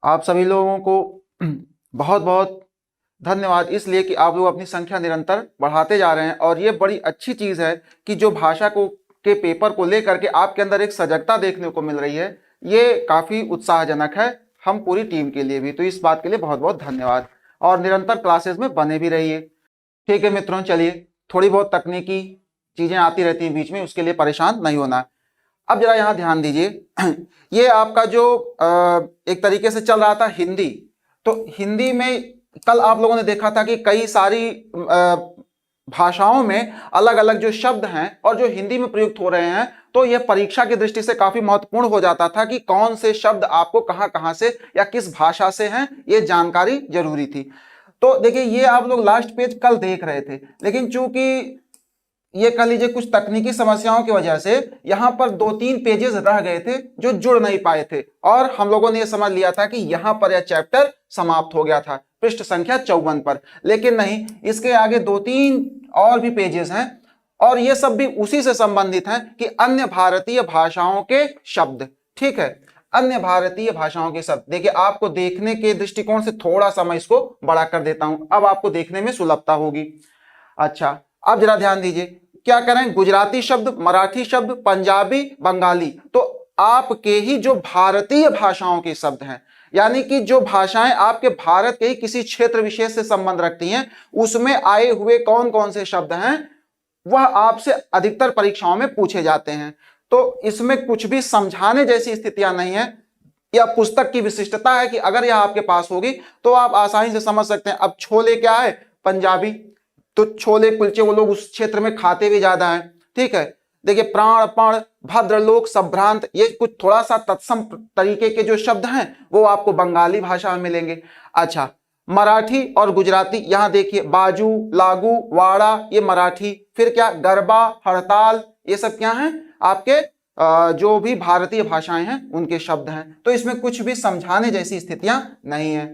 आप सभी लोगों को बहुत बहुत धन्यवाद, इसलिए कि आप लोग अपनी संख्या निरंतर बढ़ाते जा रहे हैं और ये बड़ी अच्छी चीज़ है कि जो भाषा को के पेपर को लेकर के आपके अंदर एक सजगता देखने को मिल रही है। ये काफ़ी उत्साहजनक है हम पूरी टीम के लिए भी, तो इस बात के लिए बहुत बहुत धन्यवाद और निरंतर क्लासेस में बने भी रहिए। ठीक है मित्रों, चलिए, थोड़ी बहुत तकनीकी चीज़ें आती रहती हैं बीच में, उसके लिए परेशान नहीं होना। अब जरा यहाँ ध्यान दीजिए, ये आपका जो एक तरीके से चल रहा था हिंदी, तो हिंदी में कल आप लोगों ने देखा था कि कई सारी भाषाओं में अलग अलग जो शब्द हैं और जो हिंदी में प्रयुक्त हो रहे हैं, तो यह परीक्षा की दृष्टि से काफी महत्वपूर्ण हो जाता था कि कौन से शब्द आपको कहां कहां से या किस भाषा से हैं, ये जानकारी जरूरी थी। तो देखिए, ये आप लोग लास्ट पेज कल देख रहे थे, लेकिन चूंकि ये कह लीजिए कुछ तकनीकी समस्याओं की वजह से यहां पर 2-3 पेजेस रह गए थे जो जुड़ नहीं पाए थे और हम लोगों ने यह समझ लिया था कि यहां पर यह चैप्टर समाप्त हो गया था पृष्ठ संख्या 54 पर, लेकिन नहीं, इसके आगे 2-3 और भी पेजेस हैं और ये सब भी उसी से संबंधित हैं कि अन्य भारतीय भाषाओं के शब्द। ठीक है, अन्य भारतीय भाषाओं के शब्द। देखिए, आपको देखने के दृष्टिकोण से थोड़ा सा मैं इसको बड़ा कर देता हूं, अब आपको देखने में सुलभता होगी। अच्छा, अब जरा ध्यान दीजिए, क्या करें, गुजराती शब्द, मराठी शब्द, पंजाबी, बंगाली, तो आपके ही जो भारतीय भाषाओं के शब्द हैं, यानी कि जो भाषाएं आपके भारत के ही किसी क्षेत्र विशेष से संबंध रखती हैं, उसमें आए हुए कौन कौन से शब्द हैं, वह आपसे अधिकतर परीक्षाओं में पूछे जाते हैं। तो इसमें कुछ भी समझाने जैसी स्थितियां नहीं है, यह पुस्तक की विशिष्टता है कि अगर यह आपके पास होगी तो आप आसानी से समझ सकते हैं। अब छोले क्या है, पंजाबी, तो छोले कुलचे वो लोग उस क्षेत्र में खाते भी ज्यादा हैं। ठीक है, देखिए, प्राण, पण, भद्रलोक, संभ्रांत, ये कुछ थोड़ा सा तत्सम तरीके के जो शब्द हैं वो आपको बंगाली भाषा में मिलेंगे। अच्छा, मराठी और गुजराती, यहां देखिए, बाजू, लागू, वाड़ा, ये मराठी। फिर क्या, गरबा, हड़ताल, ये सब क्या हैं, आपके जो भी भारतीय भाषाएं हैं उनके शब्द हैं। तो इसमें कुछ भी समझाने जैसी स्थितियां नहीं है।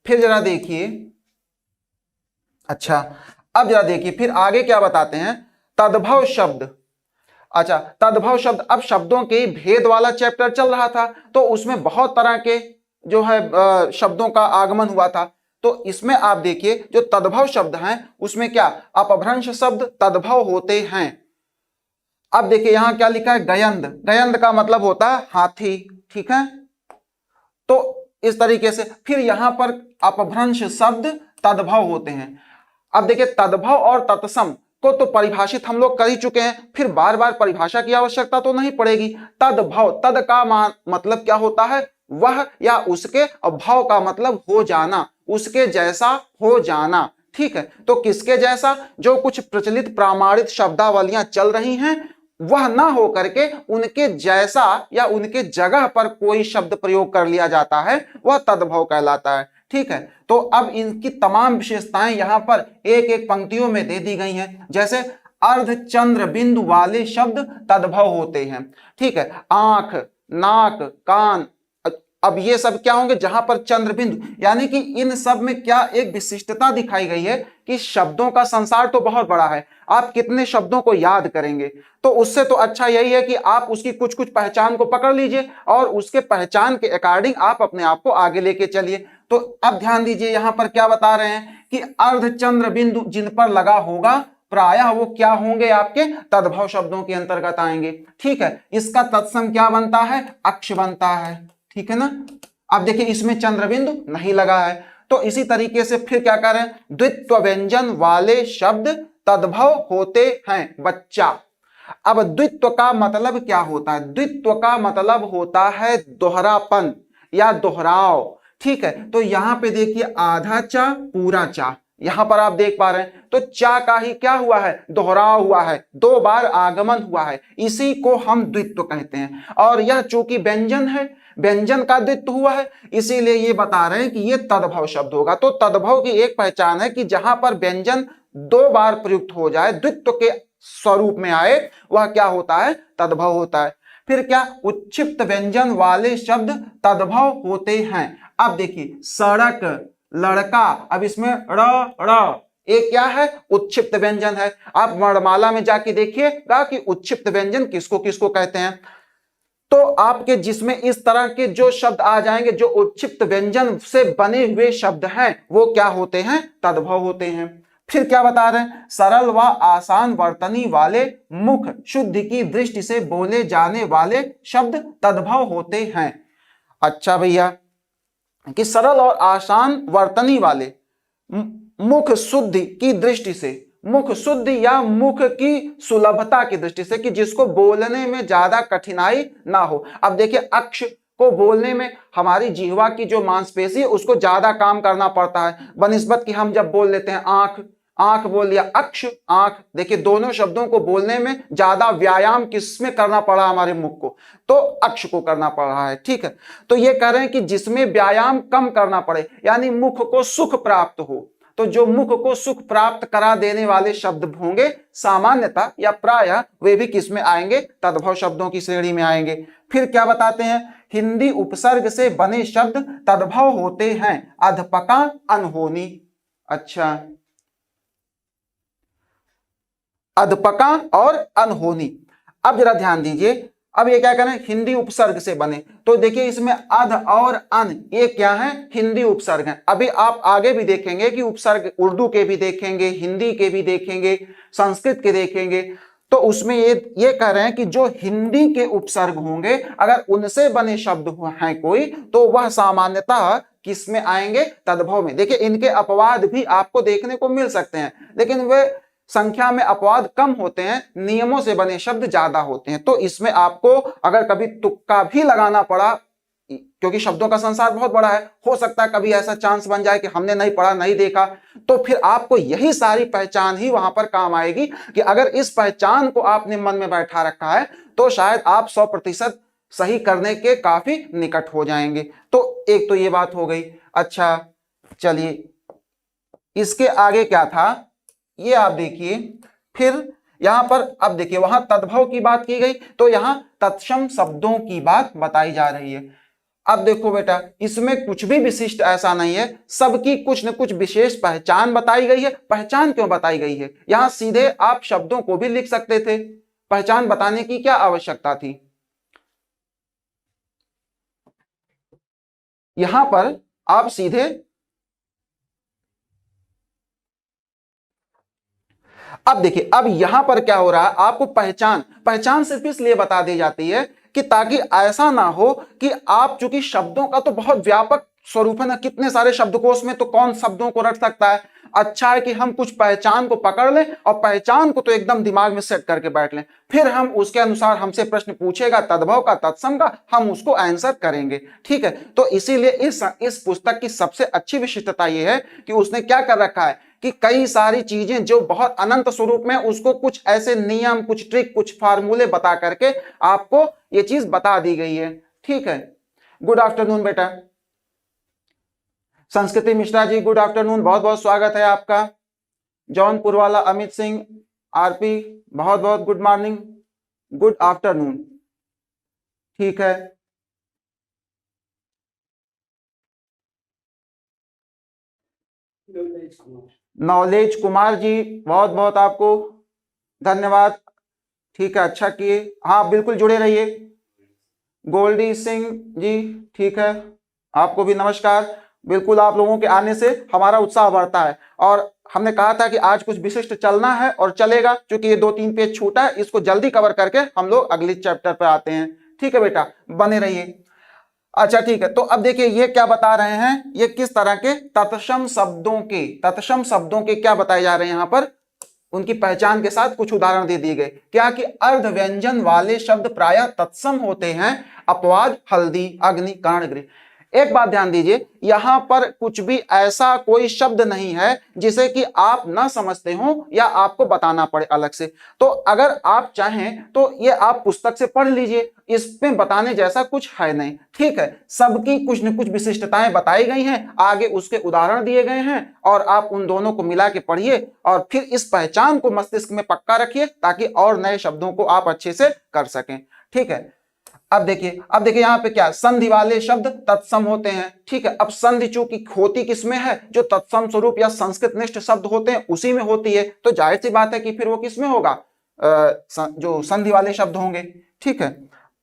फिर जरा देखिए, अच्छा, अब जरा देखिए फिर आगे क्या बताते हैं, तद्भव शब्द। अच्छा, तद्भव शब्द, अब शब्दों के भेद वाला चैप्टर चल रहा था तो उसमें बहुत तरह के जो है शब्दों का आगमन हुआ था। तो इसमें आप देखिए जो तद्भव शब्द हैं उसमें क्या, अपभ्रंश शब्द तद्भव होते हैं। अब देखिए यहां क्या लिखा है, गयंद, गयंद का मतलब होता है हाथी। ठीक है, तो इस तरीके से फिर यहां पर अपभ्रंश शब्द तद्भव होते हैं। अब देखिए, तद्भव और तत्सम को तो परिभाषित हम लोग कर ही चुके हैं, फिर बार बार परिभाषा की आवश्यकता तो नहीं पड़ेगी। तद्भव, तद का मतलब क्या होता है, वह या उसके, और भव का मतलब हो जाना, उसके जैसा हो जाना। ठीक है, तो किसके जैसा, जो कुछ प्रचलित प्रामाणिक शब्दावलियां चल रही हैं वह ना हो करके उनके जैसा या उनके जगह पर कोई शब्द प्रयोग कर लिया जाता है, वह तद्भव कहलाता है। ठीक है, तो अब इनकी तमाम विशेषताएं यहां पर एक एक पंक्तियों में दे दी गई हैं। जैसे अर्धचंद्र बिंदु वाले शब्द तद्भव होते हैं। ठीक है, आंख, नाक, कान, अब ये सब क्या होंगे, जहां पर चंद्र बिंदु, यानी कि इन सब में क्या एक विशिष्टता दिखाई गई है कि शब्दों का संसार तो बहुत बड़ा है, आप कितने शब्दों को याद करेंगे। तो उससे तो अच्छा यही है कि आप उसकी कुछ कुछ पहचान को पकड़ लीजिए और उसके पहचान के अकॉर्डिंग आप अपने आप को आगे लेके चलिए। तो अब ध्यान दीजिए, यहां पर क्या बता रहे हैं कि अर्धचंद्र बिंदु जिन पर लगा होगा प्रायः वो क्या होंगे, आपके तद्भव शब्दों के अंतर्गत आएंगे। ठीक है, इसका तत्सम क्या बनता है, अक्ष बनता है। ठीक है ना, अब देखिए इसमें चंद्र बिंदु नहीं लगा है। तो इसी तरीके से फिर क्या करें, द्वित्व व्यंजन वाले शब्द तद्भव होते हैं, बच्चा। अब द्वित्व का मतलब क्या होता है, द्वित्व का मतलब होता है दोहरापन या दोहराव। ठीक है, तो यहां पे देखिए आधा चा पूरा चा, यहां पर आप देख पा रहे हैं, तो चा का ही क्या हुआ है, दोहराव हुआ है, 2 बार आगमन हुआ है, इसी को हम द्वित्व कहते हैं। और यह चूंकि व्यंजन है, व्यंजन का द्वित्व हुआ है, इसीलिए ये बता रहे हैं कि ये तद्भव शब्द होगा। तो तद्भव की एक पहचान है कि जहां पर व्यंजन 2 बार प्रयुक्त हो जाए, द्वित्व के स्वरूप में आए, वह क्या होता है, तद्भव होता है। फिर क्या, उच्छिप्त व्यंजन वाले शब्द तद्भव होते हैं। अब देखिए सड़क, लड़का, अब इसमें ड़, ये क्या है, उच्छिप्त व्यंजन है। आप वर्णमाला में जाके देखिएगा कि उच्छिप्त व्यंजन किसको किसको कहते हैं। तो आपके जिसमें इस तरह के जो शब्द आ जाएंगे जो उच्छिष्ट व्यंजन से बने हुए शब्द हैं वो क्या होते हैं, तद्भव होते हैं। फिर क्या बता रहे हैं, सरल व आसान वर्तनी वाले मुख शुद्धि की दृष्टि से बोले जाने वाले शब्द तद्भव होते हैं। अच्छा भैया, कि सरल और आसान वर्तनी वाले मुख शुद्धि की दृष्टि से, मुख शुद्धि या मुख की सुलभता की दृष्टि से, कि जिसको बोलने में ज्यादा कठिनाई ना हो। अब देखिए अक्ष को बोलने में हमारी जिह्वा की जो मांसपेशी है उसको ज्यादा काम करना पड़ता है बनिस्बत कि हम जब बोल लेते हैं आंख, आंख बोल लिया, अक्ष आंख, देखिए दोनों शब्दों को बोलने में ज्यादा व्यायाम किसमें करना पड़ा, हमारे मुख को, तो अक्ष को करना पड़ रहा है। ठीक है, तो ये कह रहे हैं कि जिसमें व्यायाम कम करना पड़े यानी मुख को सुख प्राप्त हो, तो जो मुख को सुख प्राप्त करा देने वाले शब्द होंगे सामान्यतः या प्रायः वे भी किस में आएंगे, तद्भव शब्दों की श्रेणी में आएंगे। फिर क्या बताते हैं, हिंदी उपसर्ग से बने शब्द तद्भव होते हैं, अधपका अनहोनी। अच्छा, अधपका और अनहोनी। अब जरा ध्यान दीजिए, अब ये क्या करें, हिंदी उपसर्ग से बने, तो देखिए इसमें अध और अन ये क्या है, हिंदी उपसर्ग है। अभी आप आगे भी देखेंगे कि उपसर्ग उर्दू के भी देखेंगे, हिंदी के भी देखेंगे, संस्कृत के देखेंगे, तो उसमें ये कह रहे हैं कि जो हिंदी के उपसर्ग होंगे अगर उनसे बने शब्द हैं कोई, तो वह सामान्यतः किस में आएंगे, तद्भव में। देखिए इनके अपवाद भी आपको देखने को मिल सकते हैं, लेकिन वे संख्या में अपवाद कम होते हैं, नियमों से बने शब्द ज्यादा होते हैं। तो इसमें आपको अगर कभी तुक्का भी लगाना पड़ा, क्योंकि शब्दों का संसार बहुत बड़ा है, हो सकता है कभी ऐसा चांस बन जाए कि हमने नहीं पढ़ा नहीं देखा, तो फिर आपको यही सारी पहचान ही वहां पर काम आएगी कि अगर इस पहचान को आपने मन में बैठा रखा है तो शायद आप 100% सही करने के काफी निकट हो जाएंगे। तो एक तो ये बात हो गई। अच्छा चलिए, इसके आगे क्या था ये आप देखिए। फिर यहां पर अब देखिए वहां तद्भव की बात की गई, तो यहां तत्सम शब्दों की बात बताई जा रही है। अब देखो बेटा, इसमें कुछ भी विशिष्ट ऐसा नहीं है, सबकी कुछ न कुछ विशेष पहचान बताई गई है। पहचान क्यों बताई गई है, यहां सीधे आप शब्दों को भी लिख सकते थे, पहचान बताने की क्या आवश्यकता थी। यहां पर आप सीधे, अब देखिए अब यहां पर क्या हो रहा है, आपको पहचान, पहचान सिर्फ इसलिए बता दी जाती है कि ताकि ऐसा ना हो कि आप, चूंकि शब्दों का तो बहुत व्यापक स्वरूप है ना, कितने सारे शब्दकोश में तो कौन शब्दों को रख सकता है। अच्छा है कि हम कुछ पहचान को पकड़ लें और पहचान को तो एकदम दिमाग में सेट करके बैठ लें, फिर हम उसके अनुसार हमसे प्रश्न पूछेगा तद्भव का तत्सम का, हम उसको आंसर करेंगे। ठीक है, तो इसीलिए इस पुस्तक की सबसे अच्छी विशिष्टता यह है कि उसने क्या कर रखा है कि कई सारी चीजें जो बहुत अनंत स्वरूप में, उसको कुछ ऐसे नियम, कुछ ट्रिक, कुछ फार्मूले बता करके आपको ये चीज बता दी गई है। ठीक है, गुड आफ्टरनून बेटा। संस्कृति मिश्रा जी गुड आफ्टरनून, बहुत बहुत स्वागत है आपका। जौनपुर वाला अमित सिंह, आरपी बहुत बहुत गुड मॉर्निंग, गुड आफ्टरनून। ठीक है, नॉलेज कुमार जी बहुत बहुत आपको धन्यवाद। ठीक है, अच्छा किए, हाँ बिल्कुल जुड़े रहिए। गोल्डी सिंह जी ठीक है, आपको भी नमस्कार। बिल्कुल, आप लोगों के आने से हमारा उत्साह बढ़ता है, और हमने कहा था कि आज कुछ विशिष्ट चलना है और चलेगा, क्योंकि ये 2-3 पेज छूटा है, इसको जल्दी कवर करके हम लोग अगले चैप्टर पर आते हैं। ठीक है बेटा, बने रहिए। अच्छा ठीक है, तो अब देखिए ये क्या बता रहे हैं, ये किस तरह के तत्सम शब्दों के क्या बताए जा रहे हैं, यहां पर उनकी पहचान के साथ कुछ उदाहरण दे दिए गए। क्या कि अर्ध व्यंजन वाले शब्द प्रायः तत्सम होते हैं, अपवाद हल्दी, अग्नि, कर्णगृह। एक बात ध्यान दीजिए, यहां पर कुछ भी ऐसा कोई शब्द नहीं है जिसे कि आप ना समझते हो या आपको बताना पड़े अलग से। तो अगर आप चाहें तो ये आप पुस्तक से पढ़ लीजिए, इसमें बताने जैसा कुछ है नहीं। ठीक है, सबकी कुछ न कुछ विशिष्टताएं बताई गई हैं, आगे उसके उदाहरण दिए गए हैं, और आप उन दोनों को मिला के पढ़िए और फिर इस पहचान को मस्तिष्क में पक्का रखिए, ताकि और नए शब्दों को आप अच्छे से कर सकें। ठीक है, अब देखिए यहाँ पे क्या, संधि वाले शब्द तत्सम होते हैं। ठीक है, अब संधि चूंकि होती किसमें है, जो तत्सम स्वरूप या संस्कृत निष्ठ शब्द होते हैं उसी में होती है, तो जाहिर सी बात है कि फिर वो किसमें होगा, जो संधि वाले शब्द होंगे। ठीक है,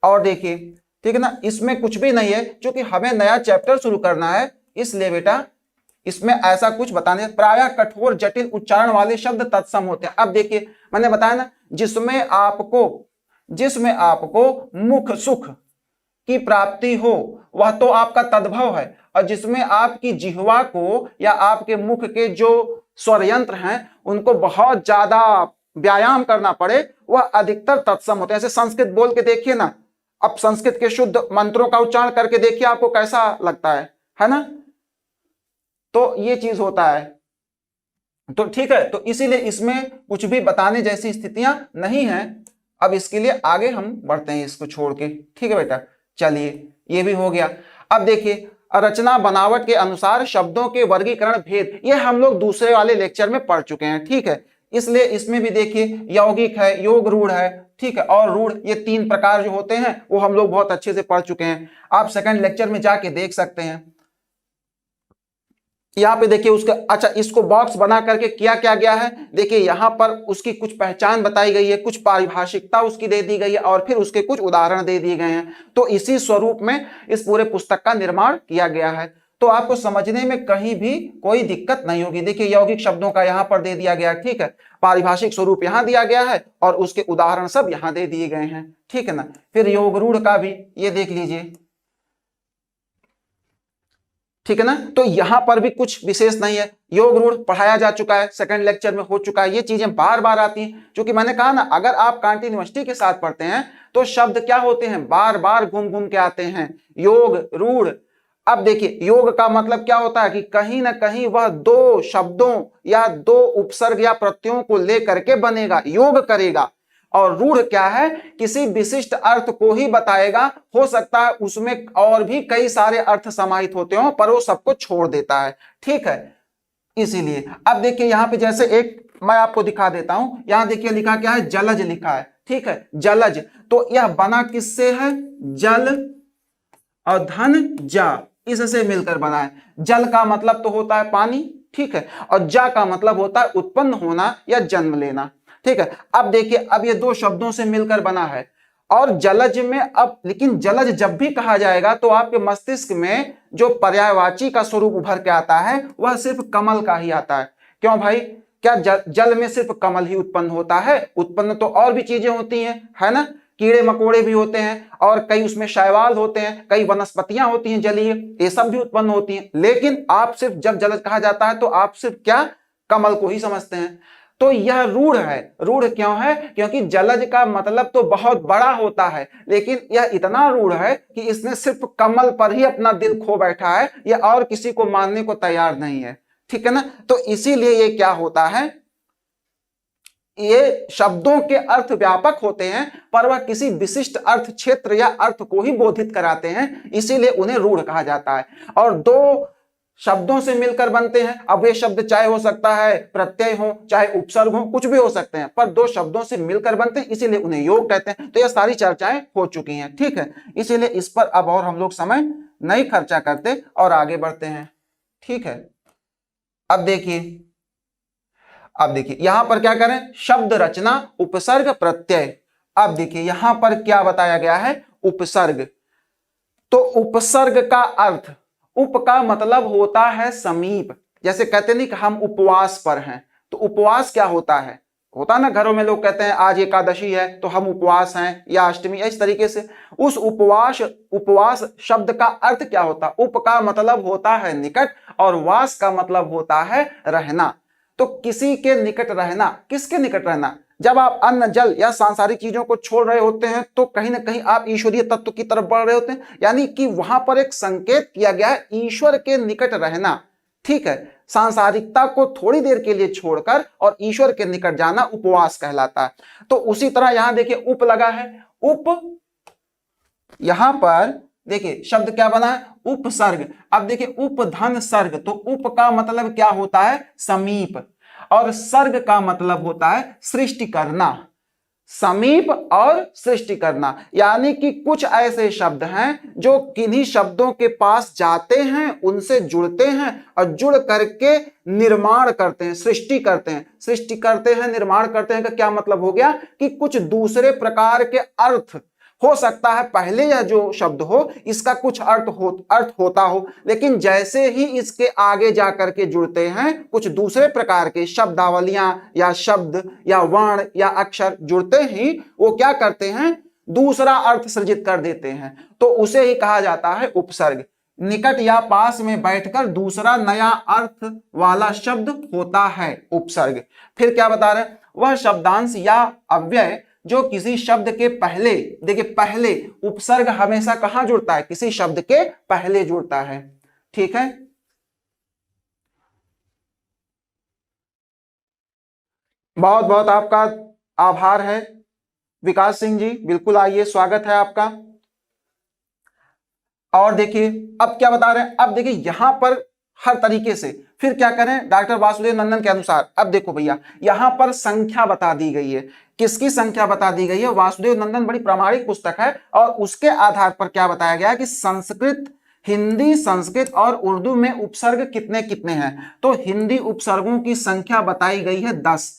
और देखिए, ठीक है ना, इसमें कुछ भी नहीं है, क्योंकि हमें नया चैप्टर शुरू करना है, इसलिए बेटा इसमें ऐसा कुछ बताने, प्रायः कठोर जटिल उच्चारण वाले शब्द तत्सम होते हैं। अब देखिए मैंने बताया ना, जिसमें आपको मुख सुख की प्राप्ति हो वह तो आपका तद्भव है, और जिसमें आपकी जिह्वा को या आपके मुख के जो स्वर यंत्र हैं उनको बहुत ज्यादा व्यायाम करना पड़े, वह अधिकतर तत्सम होते हैं। जैसे संस्कृत बोल के देखिए ना, अब संस्कृत के शुद्ध मंत्रों का उच्चारण करके देखिए आपको कैसा लगता है ना। तो ये चीज होता है। तो ठीक है, तो इसीलिए इसमें कुछ भी बताने जैसी स्थितियां नहीं हैं। अब इसके लिए आगे हम बढ़ते हैं इसको छोड़ के, ठीक है बेटा। चलिए ये भी हो गया। अब देखिए रचना बनावट के अनुसार शब्दों के वर्गीकरण भेद, ये हम लोग दूसरे वाले लेक्चर में पढ़ चुके हैं, ठीक है। इसलिए इसमें भी देखिए यौगिक है, योग रूढ़ है, ठीक है, और रूढ़, ये तीन प्रकार जो होते हैं वो हम लोग बहुत अच्छे से पढ़ चुके हैं। आप सेकंड लेक्चर में जाके देख सकते हैं। यहाँ पे देखिए उसका, अच्छा इसको बॉक्स बना करके किया क्या गया है, देखिए यहाँ पर उसकी कुछ पहचान बताई गई है, कुछ पारिभाषिकता उसकी दे दी गई है, और फिर उसके कुछ उदाहरण दे दिए गए हैं। तो इसी स्वरूप में इस पूरे पुस्तक का निर्माण किया गया है, तो आपको समझने में कहीं भी कोई दिक्कत नहीं होगी। देखिए यौगिक शब्दों का यहाँ पर दे दिया गया, ठीक है, पारिभाषिक स्वरूप यहाँ दिया गया है, और उसके उदाहरण सब यहाँ दे दिए गए हैं, ठीक है ना। फिर योग रूढ़ का भी ये देख लीजिए, ठीक है ना। तो यहां पर भी कुछ विशेष नहीं है, योग रूढ़ पढ़ाया जा चुका है, सेकंड लेक्चर में हो चुका है। ये चीजें बार बार आती हैं, क्योंकि मैंने कहा ना, अगर आप कंटिन्यूटी के साथ पढ़ते हैं तो शब्द क्या होते हैं, बार बार घूम घूम के आते हैं। योग रूढ़, अब देखिए योग का मतलब क्या होता है कि कहीं ना कहीं वह दो शब्दों या दो उपसर्ग या प्रत्ययों को लेकर के बनेगा, योग करेगा। और रूढ़ क्या है, किसी विशिष्ट अर्थ को ही बताएगा, हो सकता है उसमें और भी कई सारे अर्थ समाहित होते हो, पर वो सबको छोड़ देता है, ठीक है। इसीलिए अब देखिए यहाँ पे जैसे एक मैं आपको दिखा देता हूं, यहां देखिए लिखा क्या है, जलज लिखा है, ठीक है, जलज। तो यह बना किससे है, जल और धन जा, इससे मिलकर बना है। जल का मतलब तो होता है पानी, ठीक है, और जा का मतलब होता है उत्पन्न होना या जन्म लेना, ठीक है। अब देखिए अब ये दो शब्दों से मिलकर बना है, और जलज में अब, लेकिन जलज जब भी कहा जाएगा तो आपके मस्तिष्क में जो पर्यायवाची का स्वरूप उभर के आता है वह सिर्फ कमल का ही आता है। क्यों भाई, क्या जल में सिर्फ कमल ही उत्पन्न होता है? उत्पन्न तो और भी चीजें होती हैं, है ना, कीड़े मकोड़े भी होते हैं, और कई उसमें शैवाल होते हैं, कई वनस्पतियां होती हैं जलीय, ये सब भी उत्पन्न होती हैं। लेकिन आप सिर्फ जब जलज कहा जाता है तो आप सिर्फ क्या, कमल को ही समझते हैं। तो यह रूढ़ है। रूढ़ क्यों है? क्योंकि जलज का मतलब तो बहुत बड़ा होता है, लेकिन यह इतना रूढ़ है कि इसने सिर्फ कमल पर ही अपना दिल खो बैठा है, यह और किसी को मानने को तैयार नहीं है, ठीक है ना। तो इसीलिए ये क्या होता है, ये शब्दों के अर्थ व्यापक होते हैं, पर वह किसी विशिष्ट अर्थ क्षेत्र या अर्थ को ही बोधित कराते हैं, इसीलिए उन्हें रूढ़ कहा जाता है। और दो शब्दों से मिलकर बनते हैं। अब वे शब्द चाहे हो सकता है प्रत्यय हो, चाहे उपसर्ग हो, कुछ भी हो सकते हैं, पर दो शब्दों से मिलकर बनते हैं, इसीलिए उन्हें योग कहते हैं। तो ये सारी चर्चाएं हो चुकी हैं, ठीक है, इसीलिए इस पर अब और हम लोग समय नहीं खर्चा करते और आगे बढ़ते हैं, ठीक है। अब देखिए यहां पर क्या करें, शब्द रचना उपसर्ग प्रत्यय। अब देखिए यहां पर क्या बताया गया है, उपसर्ग। तो उपसर्ग का अर्थ, उप का मतलब होता है समीप। जैसे कहते नहीं कि हम उपवास पर हैं, तो उपवास क्या होता है, होता ना घरों में लोग कहते हैं आज एकादशी है तो हम उपवास हैं, या अष्टमी, इस तरीके से। उस उपवास शब्द का अर्थ क्या होता, उप का मतलब होता है निकट, और वास का मतलब होता है रहना। तो किसी के निकट रहना, किसके निकट रहना, जब आप अन्न जल या सांसारिक चीजों को छोड़ रहे होते हैं तो कहीं ना कहीं आप ईश्वरीय तत्व की तरफ बढ़ रहे होते हैं, यानी कि वहां पर एक संकेत किया गया है ईश्वर के निकट रहना, ठीक है। सांसारिकता को थोड़ी देर के लिए छोड़कर और ईश्वर के निकट जाना उपवास कहलाता है। तो उसी तरह यहां देखिए उप लगा है, उप, यहां पर देखिए शब्द क्या बना है, उपसर्ग। अब देखिए उप धन सर्ग, तो उप का मतलब क्या होता है, समीप, और सर्ग का मतलब होता है सृष्टि करना। समीप और सृष्टि करना, यानी कि कुछ ऐसे शब्द हैं जो किन्हीं शब्दों के पास जाते हैं, उनसे जुड़ते हैं, और जुड़ करके निर्माण करते हैं, सृष्टि करते हैं। सृष्टि करते हैं, निर्माण करते हैं का क्या मतलब हो गया कि कुछ दूसरे प्रकार के अर्थ हो सकता है पहले यह जो शब्द हो इसका कुछ अर्थ होता हो, लेकिन जैसे ही इसके आगे जाकर के जुड़ते हैं कुछ दूसरे प्रकार के शब्दावलियां या शब्द या वर्ण या अक्षर जुड़ते ही वो क्या करते हैं, दूसरा अर्थ सृजित कर देते हैं। तो उसे ही कहा जाता है उपसर्ग। निकट या पास में बैठकर दूसरा नया अर्थ वाला शब्द होता है उपसर्ग। फिर क्या बता रहे हैं, वह शब्दांश या अव्यय जो किसी शब्द के पहले, देखिए पहले, उपसर्ग हमेशा कहां जुड़ता है, किसी शब्द के पहले जुड़ता है। ठीक है, बहुत बहुत आपका आभार है विकास सिंह जी, बिल्कुल आइए, स्वागत है आपका। और देखिए अब क्या बता रहे हैं, अब देखिए यहां पर हर तरीके से फिर क्या करें, डॉक्टर वासुदेव नंदन के अनुसार अब देखो भैया यहां पर संख्या बता दी गई है। किसकी संख्या बता दी गई है, वासुदेव नंदन बड़ी प्रामाणिक पुस्तक है और उसके आधार पर क्या बताया गया है कि संस्कृत, हिंदी, संस्कृत और उर्दू में उपसर्ग कितने कितने हैं। तो हिंदी उपसर्गों की संख्या बताई गई है 10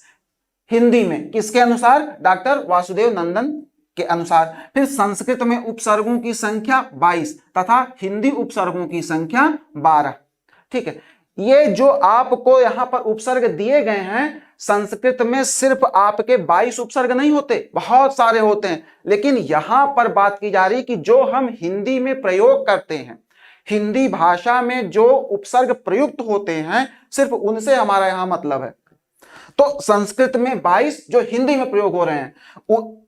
हिंदी में, किसके अनुसार, डॉक्टर वासुदेव नंदन के अनुसार। फिर संस्कृत में उपसर्गों की संख्या 22 तथा हिंदी उपसर्गों की संख्या 12। ठीक है, ये जो आपको यहां पर उपसर्ग दिए गए हैं, संस्कृत में सिर्फ आपके 22 उपसर्ग नहीं होते, बहुत सारे होते हैं, लेकिन यहां पर बात की जा रही कि जो हम हिंदी में प्रयोग करते हैं, हिंदी भाषा में जो उपसर्ग प्रयुक्त होते हैं, सिर्फ उनसे हमारा यहां मतलब है। तो संस्कृत में 22 जो हिंदी में प्रयोग हो रहे हैं,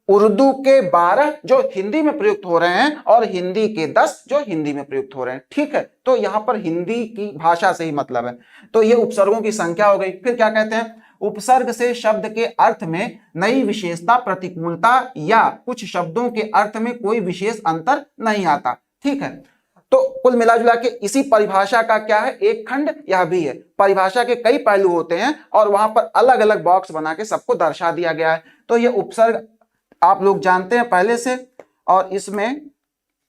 उर्दू के 12 जो हिंदी में प्रयुक्त हो रहे हैं और हिंदी के 10 जो हिंदी में प्रयुक्त हो रहे हैं। ठीक है, तो यहां पर हिंदी की भाषा से ही मतलब है। तो ये उपसर्गों की संख्या हो गई। फिर क्या कहते हैं, उपसर्ग से शब्द के अर्थ में नई विशेषता, प्रतिकूलता या कुछ शब्दों के अर्थ में कोई विशेष अंतर नहीं आता। ठीक है, तो कुल मिला जुला के इसी परिभाषा का क्या है, एक खंड यह भी है। परिभाषा के कई पहलू होते हैं और वहां पर अलग अलग बॉक्स बना के सबको दर्शा दिया गया है। तो ये उपसर्ग आप लोग जानते हैं पहले से, और इसमें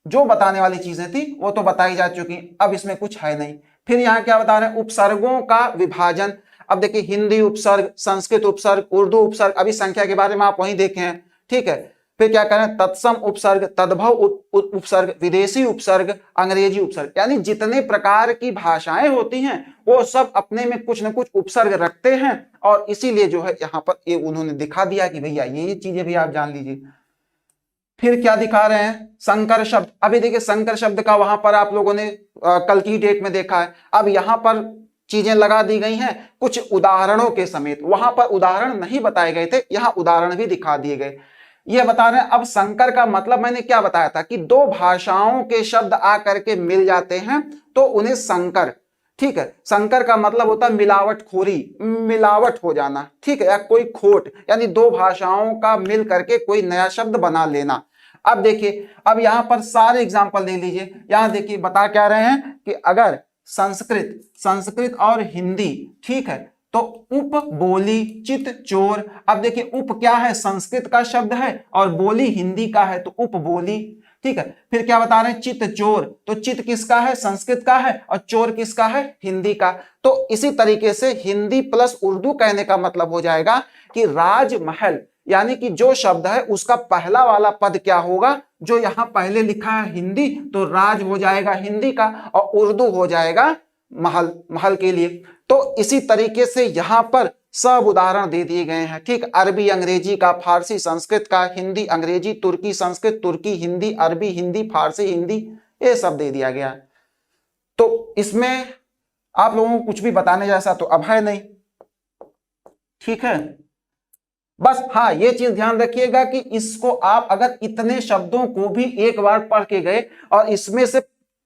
जो बताने वाली चीजें थी वो तो बताई जा चुकी, अब इसमें कुछ है नहीं। फिर यहाँ क्या बता रहे हैं, उपसर्गों का विभाजन। अब देखिए हिंदी उपसर्ग, संस्कृत उपसर्ग, उर्दू उपसर्ग, अभी संख्या के बारे में आप वहीं देखे हैं। ठीक है, फिर क्या करें, तत्सम उपसर्ग, तद्भव उपसर्ग, विदेशी उपसर्ग, अंग्रेजी उपसर्ग, यानी जितने प्रकार की भाषाएं होती हैं वो सब अपने में कुछ ना कुछ उपसर्ग रखते हैं, और इसीलिए जो है यहाँ पर ये उन्होंने दिखा दिया कि भैया ये चीजें भी आप जान लीजिए। फिर क्या दिखा रहे हैं, संकर शब्द। अभी देखिए संकर शब्द का वहां पर आप लोगों ने कल की डेट में देखा है। अब यहां पर चीजें लगा दी गई हैं कुछ उदाहरणों के समेत, वहां पर उदाहरण नहीं बताए गए थे, यहां उदाहरण भी दिखा दिए गए। ये बता रहे हैं, अब संकर का मतलब मैंने क्या बताया था कि दो भाषाओं के शब्द आकर के मिल जाते हैं तो उन्हें संकर, ठीक है, संकर का मतलब होता है मिलावटखोरी, मिलावट हो जाना, ठीक है, या कोई खोट, यानी दो भाषाओं का मिल करके कोई नया शब्द बना लेना। अब देखिए, अब यहां पर सारे एग्जाम्पल ले लीजिए। यहां देखिए बता क्या रहे हैं कि अगर संस्कृत और हिंदी, ठीक है, तो उप बोली चित चोर। अब देखिए उप क्या है, संस्कृत का शब्द है और बोली हिंदी का है, तो उप बोली। ठीक है, फिर क्या बता रहे हैं, चित चोर, तो चित किसका है, संस्कृत का है, और चोर किसका है, हिंदी का। तो इसी तरीके से हिंदी प्लस उर्दू कहने का मतलब हो जाएगा कि राजमहल, यानी कि जो शब्द है उसका पहला वाला पद क्या होगा, जो यहां पहले लिखा है हिंदी, तो राज हो जाएगा हिंदी का और उर्दू हो जाएगा महल, महल के लिए। तो इसी तरीके से यहां पर सब उदाहरण दे दिए गए हैं। ठीक, अरबी अंग्रेजी का, फारसी संस्कृत का, हिंदी अंग्रेजी, तुर्की संस्कृत, तुर्की हिंदी, अरबी हिंदी, फारसी हिंदी, ये सब दे दिया गया। तो इसमें आप लोगों को कुछ भी बताने जैसा तो अब है नहीं। ठीक है, बस हाँ ये चीज ध्यान रखिएगा कि इसको आप अगर इतने शब्दों को भी एक बार पढ़ के गए और इसमें से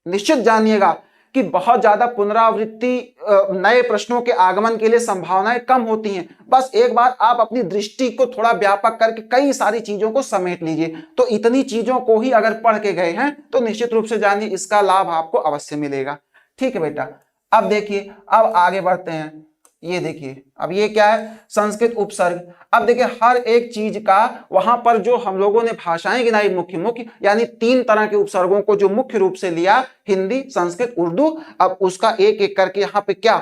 निश्चित जानिएगा कि बहुत ज्यादा पुनरावृत्ति, नए प्रश्नों के आगमन के लिए संभावनाएं कम होती हैं। बस एक बार आप अपनी दृष्टि को थोड़ा व्यापक करके कई सारी चीजों को समेट लीजिए। तो इतनी चीजों को ही अगर पढ़ के गए हैं तो निश्चित रूप से जानिए इसका लाभ आपको अवश्य मिलेगा। ठीक है बेटा, अब देखिए, अब आगे बढ़ते हैं। ये देखिए, अब ये क्या है, संस्कृत उपसर्ग। अब देखिए हर एक चीज का वहां पर जो हम लोगों ने भाषाएं गिनाई मुख्य मुख्य, यानी 3 तरह के उपसर्गों को जो मुख्य रूप से लिया, हिंदी संस्कृत उर्दू, अब उसका एक एक करके यहाँ पे क्या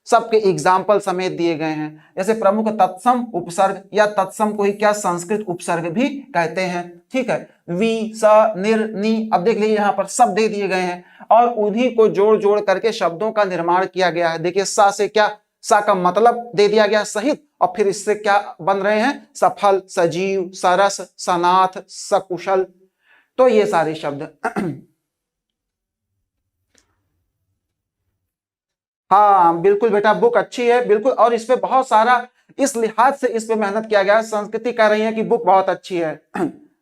सबके एग्जाम्पल समेत दिए गए हैं। जैसे प्रमुख तत्सम उपसर्ग या तत्सम को ही क्या संस्कृत उपसर्ग भी कहते हैं। ठीक है, वी, स, निर, नी, अब देख लीजिए यहाँ पर सब दे दिए गए हैं और उन्हीं को जोड़ जोड़ करके शब्दों का निर्माण किया गया है। देखिए सा से क्या, सा का मतलब दे दिया गया सहित, और फिर इससे क्या बन रहे हैं, सफल, सजीव, सरस, सनाथ, सकुशल। तो ये सारे शब्द हाँ बिल्कुल बेटा, बुक अच्छी है बिल्कुल, और इस पे बहुत सारा इस लिहाज से इस पे मेहनत किया गया है। संस्कृति कह रही है कि बुक बहुत अच्छी है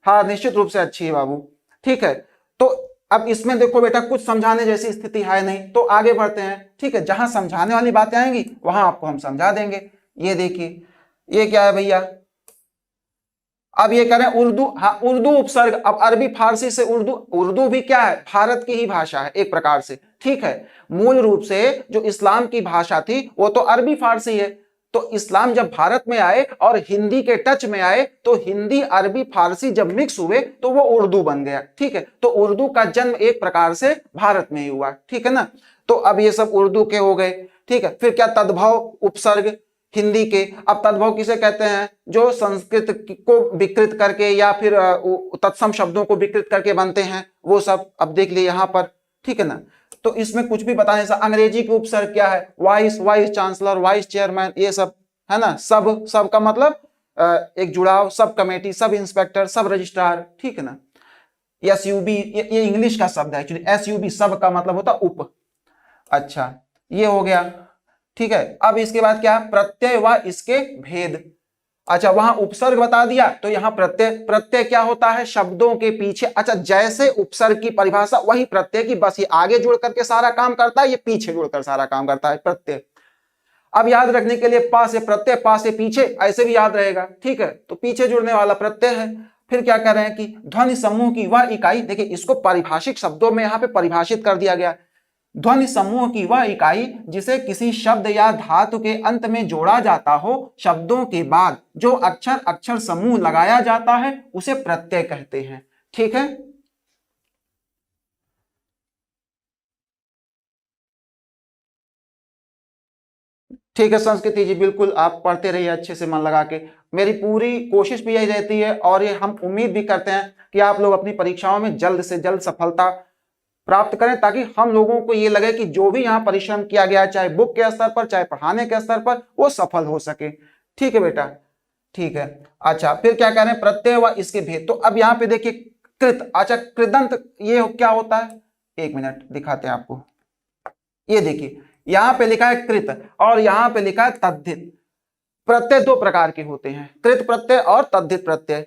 हाँ निश्चित रूप से अच्छी है बाबू। ठीक है, तो अब इसमें देखो बेटा कुछ समझाने जैसी स्थिति है नहीं, तो आगे बढ़ते हैं। ठीक है, जहां समझाने वाली बातें आएंगी वहां आपको हम समझा देंगे। ये देखिए ये क्या है भैया, अब ये करें उर्दू, हाँ उर्दू उपसर्ग। अब अरबी फारसी से उर्दू, उर्दू भी क्या है, भारत की ही भाषा है एक प्रकार से। ठीक है, मूल रूप से जो इस्लाम की भाषा थी वो तो अरबी फारसी है। तो इस्लाम जब भारत में आए और हिंदी के टच में आए तो हिंदी अरबी फारसी जब मिक्स हुए तो वो उर्दू बन गया। ठीक है, तो उर्दू का जन्म एक प्रकार से भारत में ही हुआ। ठीक है ना, तो अब ये सब उर्दू के हो गए। ठीक है, फिर क्या, तद्भव उपसर्ग हिंदी के। अब तद्भव किसे कहते हैं, जो संस्कृत को विकृत करके या फिर तत्सम शब्दों को विकृत करके बनते हैं वो सब। अब देख लिए यहाँ पर। ठीक है ना, तो इसमें कुछ भी बताने से, अंग्रेजी के उपसर्ग क्या है, vice, vice chancellor, vice chairman, ये सब है ना। सब, सब का मतलब एक जुड़ाव, सब कमेटी, सब इंस्पेक्टर, सब रजिस्ट्रार। ठीक है ना। SUB ये इंग्लिश का शब्द है एक्चुअली, SUB सब का मतलब होता उप। अच्छा ये हो गया। ठीक है, अब इसके बाद क्या, प्रत्यय व इसके भेद। अच्छा वहां उपसर्ग बता दिया, तो यहां प्रत्यय। प्रत्यय क्या होता है, शब्दों के पीछे। अच्छा जैसे उपसर्ग की परिभाषा वही प्रत्यय की, बस ये आगे जुड़ करके सारा काम करता है, ये पीछे जुड़कर सारा काम करता है प्रत्यय। अब याद रखने के लिए पा से प्रत्यय, पा से पीछे, ऐसे भी याद रहेगा। ठीक है, तो पीछे जुड़ने वाला प्रत्यय है। फिर क्या कर रहे हैं कि ध्वनि समूह की वह इकाई, देखिए इसको पारिभाषिक शब्दों में यहाँ पे परिभाषित कर दिया गया। ध्वनि समूह की वह इकाई जिसे किसी शब्द या धातु के अंत में जोड़ा जाता हो, शब्दों के बाद जो अक्षर अक्षर समूह लगाया जाता है उसे प्रत्यय कहते हैं। ठीक है, ठीक है संस्कृति जी, बिल्कुल आप पढ़ते रहिए अच्छे से मन लगा के। मेरी पूरी कोशिश भी यही रहती है और ये हम उम्मीद भी करते हैं कि आप लोग अपनी परीक्षाओं में जल्द से जल्द सफलता प्राप्त करें, ताकि हम लोगों को ये लगे कि जो भी यहाँ परिश्रम किया गया है, चाहे बुक के स्तर पर चाहे पढ़ाने के स्तर पर, वो सफल हो सके। ठीक है बेटा, ठीक है। अच्छा फिर क्या कह रहे हैं, प्रत्यय व इसके भेद। तो अब यहाँ पे देखिए कृत, अच्छा कृदंत ये क्या होता है, एक मिनट दिखाते हैं आपको। ये देखिए यहाँ पे लिखा है कृत और यहाँ पे लिखा है तद्धित। प्रत्यय दो प्रकार के होते हैं, कृत प्रत्यय और तद्धित प्रत्यय।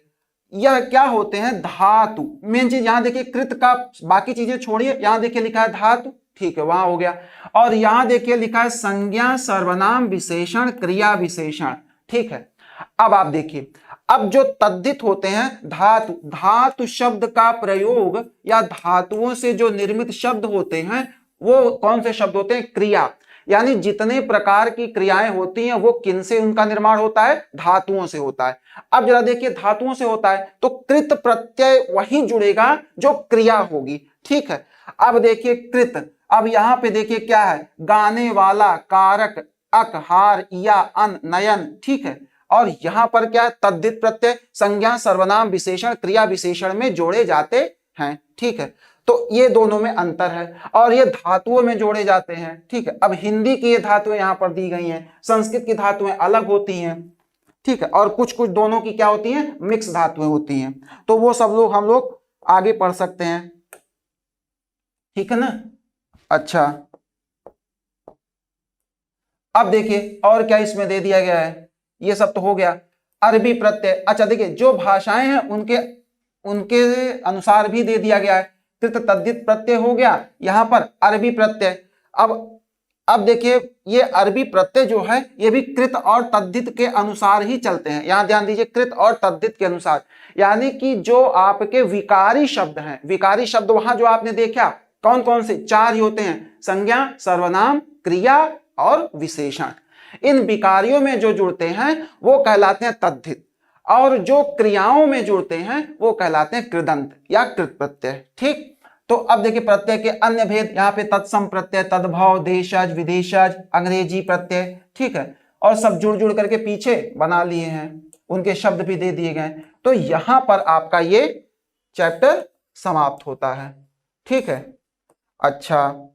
यह क्या होते हैं, धातु। मेन चीज यहाँ देखिए कृत का, बाकी चीजें छोड़िए, यहाँ देखिए लिखा है धातु। ठीक है, वहां हो गया। और यहाँ देखिए लिखा है संज्ञा, सर्वनाम, विशेषण, क्रिया विशेषण। ठीक है, अब आप देखिए, अब जो तद्धित होते हैं, धातु, धातु शब्द का प्रयोग या धातुओं से जो निर्मित शब्द होते हैं वो कौन से शब्द होते हैं, क्रिया। यानी जितने प्रकार की क्रियाएं होती हैं वो किनसे उनका निर्माण होता है, धातुओं से होता है। अब जरा देखिए धातुओं से होता है तो कृत प्रत्यय वही जुड़ेगा जो क्रिया होगी। ठीक है, अब देखिए कृत, अब यहां पे देखिए क्या है, गाने वाला, कारक, अक, हार, या, अन, नयन। ठीक है, और यहां पर क्या है, तद्धित प्रत्यय संज्ञा, सर्वनाम, विशेषण, क्रिया विशेषण में जोड़े जाते हैं। ठीक है, तो ये दोनों में अंतर है और ये धातुओं में जोड़े जाते हैं। ठीक है, अब हिंदी की ये धातुएं यहां पर दी गई हैं, संस्कृत की धातुएं अलग होती हैं। ठीक है, और कुछ कुछ दोनों की क्या होती हैं, मिक्स धातुएं होती हैं। तो वो सब लोग हम लोग आगे पढ़ सकते हैं। ठीक है ना। अच्छा अब देखिए और क्या इसमें दे दिया गया है, ये सब तो हो गया। अरबी प्रत्यय, अच्छा देखिए जो भाषाएं हैं उनके उनके अनुसार भी दे दिया गया है। कृत तद्धित प्रत्यय हो गया, यहां पर अरबी प्रत्यय। अब देखिए ये अरबी प्रत्यय जो है ये भी कृत और तद्धित के अनुसार ही चलते हैं। यहां ध्यान दीजिए, कृत और तद्धित के अनुसार, यानी कि जो आपके विकारी शब्द हैं, विकारी शब्द वहां जो आपने देखा कौन कौन से, चार ही होते हैं, संज्ञा, सर्वनाम, क्रिया और विशेषण। इन विकारियों में जो जुड़ते हैं वो कहलाते हैं तद्धित, और जो क्रियाओं में जुड़ते हैं वो कहलाते हैं कृदंत या कृत प्रत्यय। ठीक, तो अब देखिए प्रत्यय के अन्य भेद, यहाँ पे तत्सम प्रत्यय, तद्भव, देशज, विदेशज, अंग्रेजी प्रत्यय, ठीक है, और सब जुड़ जुड़ करके पीछे बना लिए हैं, उनके शब्द भी दे दिए गए। तो यहां पर आपका ये चैप्टर समाप्त होता है, ठीक है। अच्छा,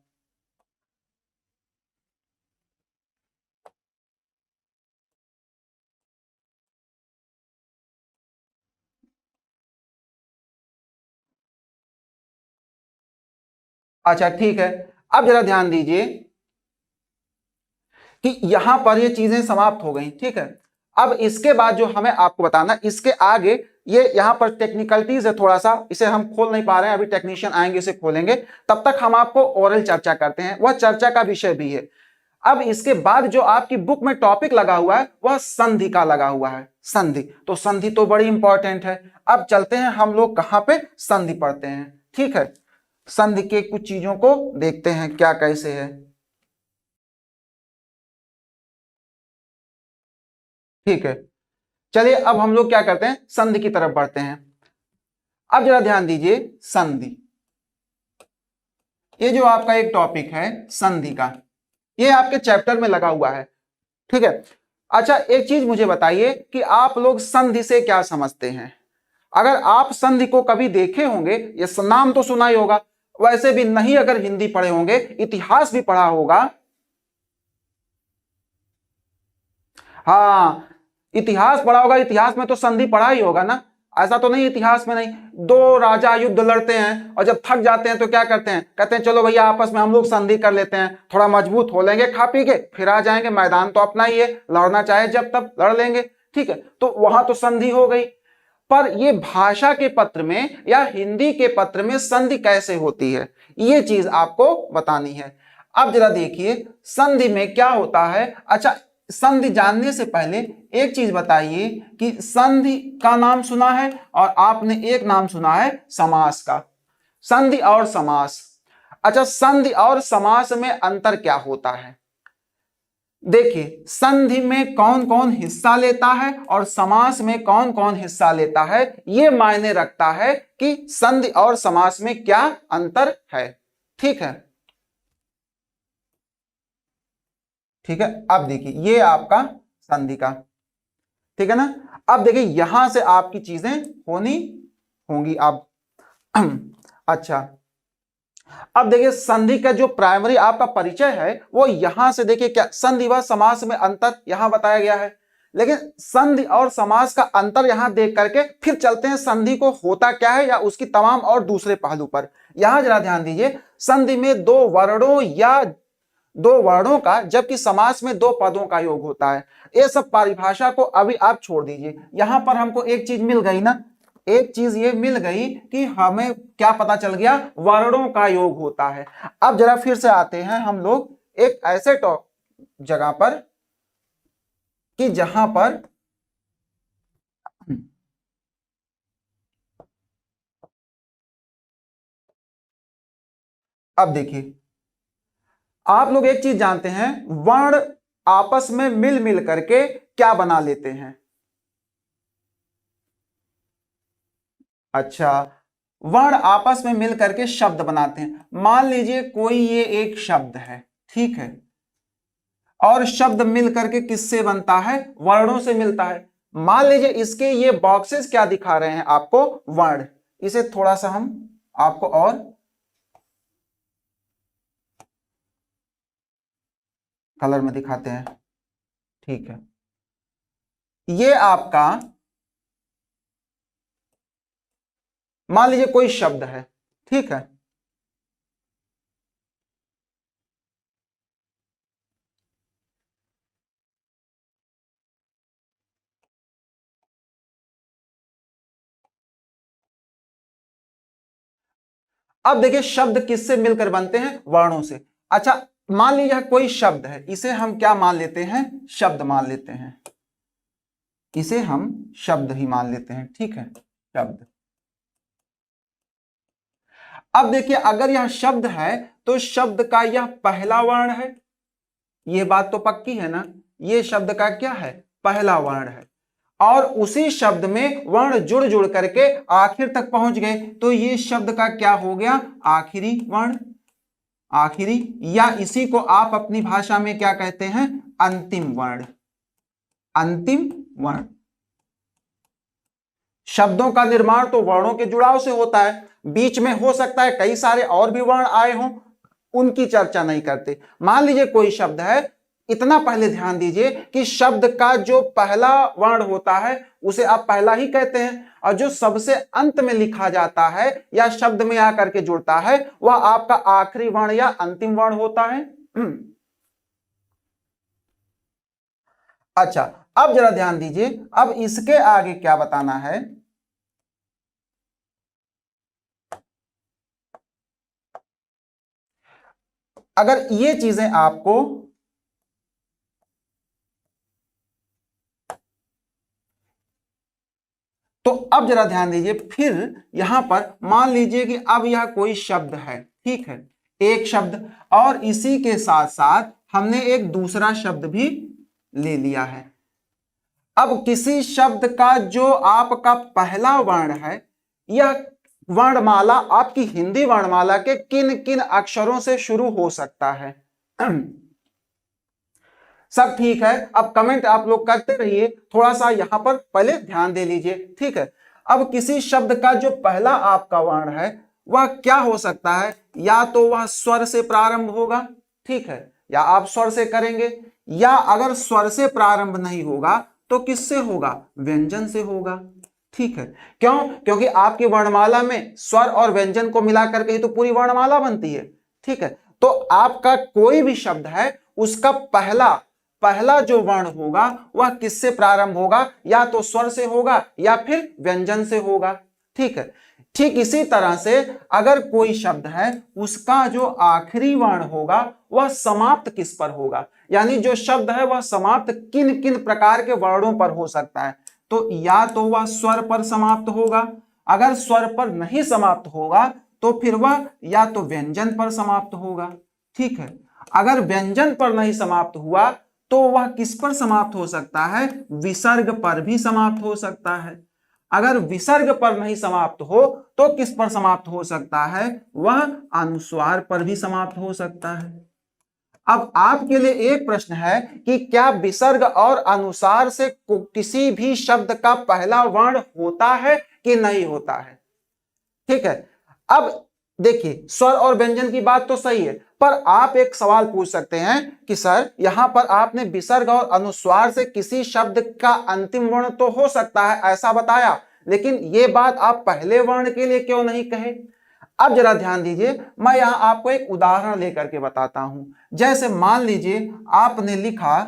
अच्छा ठीक है। अब जरा ध्यान दीजिए कि यहां पर ये चीजें समाप्त हो गई, ठीक है। अब इसके बाद जो हमें आपको बताना, इसके आगे ये यहां पर टेक्निकलिटीज है थोड़ा सा, इसे हम खोल नहीं पा रहे हैं, अभी टेक्नीशियन आएंगे इसे खोलेंगे। तब तक हम आपको ओरल चर्चा करते हैं, वह चर्चा का विषय भी है। अब इसके बाद जो आपकी बुक में टॉपिक लगा हुआ है वह संधि का लगा हुआ है, संधि। तो संधि तो बड़ी इंपॉर्टेंट है। अब चलते हैं हम लोग कहां पे संधि पढ़ते हैं, ठीक है। संधि के कुछ चीजों को देखते हैं क्या कैसे है, ठीक है। चलिए अब हम लोग क्या करते हैं, संधि की तरफ बढ़ते हैं। अब जरा ध्यान दीजिए, संधि, ये जो आपका एक टॉपिक है संधि का, ये आपके चैप्टर में लगा हुआ है, ठीक है। अच्छा एक चीज मुझे बताइए कि आप लोग संधि से क्या समझते हैं। अगर आप संधि को कभी देखे होंगे, ये नाम तो सुना ही होगा, वैसे भी नहीं अगर हिंदी पढ़े होंगे, इतिहास भी पढ़ा होगा। हाँ, इतिहास पढ़ा होगा, इतिहास में तो संधि पढ़ा ही होगा ना। ऐसा तो नहीं इतिहास में नहीं, दो राजा युद्ध लड़ते हैं और जब थक जाते हैं तो क्या करते हैं, कहते हैं चलो भैया आपस में हम लोग संधि कर लेते हैं, थोड़ा मजबूत हो लेंगे, खा पी के फिर आ जाएंगे, मैदान तो अपना ही है, लड़ना चाहे जब तब लड़ लेंगे, ठीक है। तो वहां तो संधि हो गई। पर ये भाषा के पत्र में या हिंदी के पत्र में संधि कैसे होती है, ये चीज आपको बतानी है। अब जरा देखिए संधि में क्या होता है। अच्छा, संधि जानने से पहले एक चीज बताइए कि संधि का नाम सुना है और आपने एक नाम सुना है समास का, संधि और समास। अच्छा, संधि और समास में अंतर क्या होता है। देखिए संधि में कौन कौन हिस्सा लेता है और समास में कौन कौन हिस्सा लेता है, यह मायने रखता है कि संधि और समास में क्या अंतर है, ठीक है। ठीक है, अब देखिए ये आपका संधि का, ठीक है ना। अब देखिए यहां से आपकी चीजें होनी होंगी अब। अच्छा, अब देखिए संधि का जो प्राइमरी आपका परिचय है वो यहां से देखिए, क्या संधि व समास में अंतर यहां बताया गया है। लेकिन संधि और समास का अंतर यहां देख करके फिर चलते हैं संधि को होता क्या है या उसकी तमाम और दूसरे पहलू पर। यहां जरा ध्यान दीजिए, संधि में दो वर्णों या दो वर्णों का, जबकि समास में दो पदों का योग होता है। ये सब परिभाषा को अभी आप छोड़ दीजिए, यहां पर हमको एक चीज मिल गई ना, एक चीज ये मिल गई कि हमें क्या पता चल गया, वर्णों का योग होता है। अब जरा फिर से आते हैं हम लोग एक ऐसे जगह पर कि जहां पर अब देखिए आप लोग एक चीज जानते हैं, वर्ण आपस में मिल मिल करके क्या बना लेते हैं। अच्छा, वर्ण आपस में मिल करके शब्द बनाते हैं। मान लीजिए कोई ये एक शब्द है, ठीक है, और शब्द मिल करके किससे बनता है, वर्णों से मिलता है। मान लीजिए इसके ये बॉक्सेस क्या दिखा रहे हैं आपको, वर्ण। इसे थोड़ा सा हम आपको और कलर में दिखाते हैं, ठीक है। ये आपका मान लीजिए कोई शब्द है, ठीक है, अब देखिए शब्द किससे मिलकर बनते हैं, वर्णों से। अच्छा, मान लीजिए कोई शब्द है, इसे हम क्या मान लेते हैं, शब्द मान लेते हैं, इसे हम शब्द ही मान लेते हैं, ठीक है, शब्द। अब देखिए अगर यह शब्द है तो शब्द का यह पहला वर्ण है, यह बात तो पक्की है ना, यह शब्द का क्या है, पहला वर्ण है। और उसी शब्द में वर्ण जुड़ जुड़ करके आखिर तक पहुंच गए, तो ये शब्द का क्या हो गया, आखिरी वर्ण, आखिरी, या इसी को आप अपनी भाषा में क्या कहते हैं, अंतिम वर्ण, अंतिम वर्ण। शब्दों का निर्माण तो वर्णों के जुड़ाव से होता है, बीच में हो सकता है कई सारे और भी वर्ण आए हों, उनकी चर्चा नहीं करते। मान लीजिए कोई शब्द है, इतना पहले ध्यान दीजिए कि शब्द का जो पहला वर्ण होता है उसे आप पहला ही कहते हैं, और जो सबसे अंत में लिखा जाता है या शब्द में आकर के जुड़ता है वह आपका आखिरी वर्ण या अंतिम वर्ण होता है। अच्छा, अब जरा ध्यान दीजिए, अब इसके आगे क्या बताना है। अगर ये चीजें आपको तो अब जरा ध्यान दीजिए, फिर यहां पर मान लीजिए कि अब यह कोई शब्द है, ठीक है, एक शब्द, और इसी के साथ साथ हमने एक दूसरा शब्द भी ले लिया है। अब किसी शब्द का जो आपका पहला वर्ण है, यह वर्णमाला आपकी हिंदी वर्णमाला के किन किन अक्षरों से शुरू हो सकता है। सब ठीक है, अब कमेंट आप लोग करते रहिए, थोड़ा सा यहां पर पहले ध्यान दे लीजिए, ठीक है। अब किसी शब्द का जो पहला आपका वर्ण है वह क्या हो सकता है, या तो वह स्वर से प्रारंभ होगा, ठीक है, या आप स्वर से करेंगे, या अगर स्वर से प्रारंभ नहीं होगा तो किससे होगा, व्यंजन से होगा, ठीक है। क्यों, क्योंकि आपकी वर्णमाला में स्वर और व्यंजन को मिलाकर के ही तो पूरी वर्णमाला बनती है, ठीक है। तो आपका कोई भी शब्द है उसका पहला जो वर्ण होगा वह किससे प्रारंभ होगा, या तो स्वर से होगा या फिर व्यंजन से होगा, ठीक है। ठीक इसी तरह से अगर कोई शब्द है उसका जो आखिरी वर्ण होगा वह समाप्त किस पर होगा, यानी जो शब्द है वह समाप्त किन किन प्रकार के वर्णों पर हो सकता है, तो या तो वह स्वर पर समाप्त होगा, अगर स्वर पर नहीं समाप्त होगा तो फिर वह या तो व्यंजन पर समाप्त होगा, ठीक है। अगर व्यंजन पर नहीं समाप्त हुआ तो वह किस पर समाप्त हो सकता है, विसर्ग पर भी समाप्त हो सकता है। अगर विसर्ग पर नहीं समाप्त हो तो किस पर समाप्त हो सकता है, वह अनुस्वार पर भी समाप्त हो सकता है। अब आपके लिए एक प्रश्न है कि क्या विसर्ग और अनुसार से किसी भी शब्द का पहला वर्ण होता है कि नहीं होता है, ठीक है। अब देखिए, स्वर और व्यंजन की बात तो सही है, पर आप एक सवाल पूछ सकते हैं कि सर यहां पर आपने विसर्ग और अनुस्वार से किसी शब्द का अंतिम वर्ण तो हो सकता है ऐसा बताया, लेकिन यह बात आप पहले वर्ण के लिए क्यों नहीं कहे। अब जरा ध्यान दीजिए, मैं यहां आपको एक उदाहरण लेकर के बताता हूं। जैसे मान लीजिए आपने लिखा